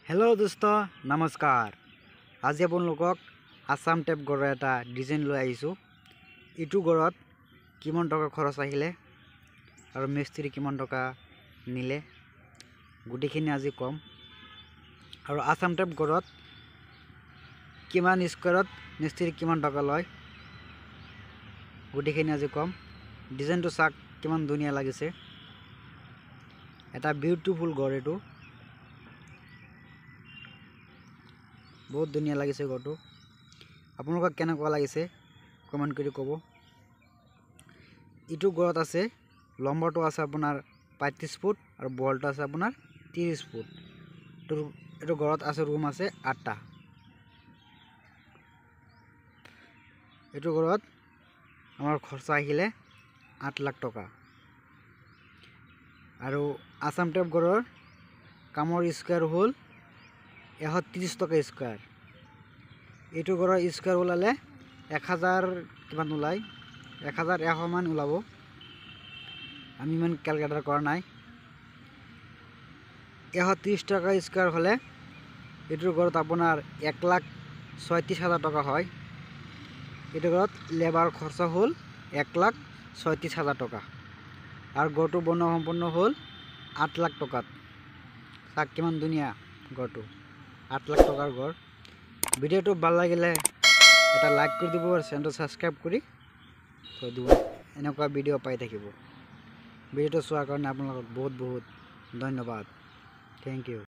Hello दोस्तों नमस्कार। आज आपलोगक आसाम टेप गड़र एटा डिजाइन लै आइसो। इटु गड़त किमान टका खरच आहिले और मिस्त्री किमान टका निले गुटेखिनि आज कम और आसाम टेप गड़त किमान स्क्वायरत मिस्त्री किमान टका लय गुटेखिनि आज कम। डिजाइन तो चाक किमान धुनिया लागिसे। एटा बिउटिफुल गड़ एटु बहुत धुनिया लागिसे गड़टो। आपलोगक केनेकुवा लागिसे कमेन्ट करि कब। इटु गड़त आछे लम्बाटो आछे आपनार 35 फुट और बहलटो आछे आपनार 30 फुट। एटु गड़त आछे रूम आछे 8टा। एटु गड़त आमार खर्चा आहिले 8 लाख टका और आसाम टेप गड़र कामर स्क्वायर हल 130 टका स्क्वायर। एटु गड़र स्क्वायर ओलाले 1000 किमान ओलाय 1100 मान ओलाब। आमी इमान क्यालकुलेटर करा नाई। 130 टका स्क्वायर हले एटुर गड़त आपनार 1,36,000 टका हय। एटुर गड़त लेबार खर्चा हल 1,36,000 टका और गड़टो बनवा सम्पूर्ण हल 8 लाख टका। चाक किमान धुनिया गड़टो 8 लाख टकार गड़। भिडिओ ভাল লাগিলে এটা লাইক কৰি দিব আৰু চেনেলটো সাবস্ক্ৰাইব কৰি থৈ দিব। এনেকুৱা ভিডিও পাই থাকিব। ভিডিওটো চোৱাৰ কাৰণে আপোনালোকক বহুত বহুত ধন্যবাদ। Thank U.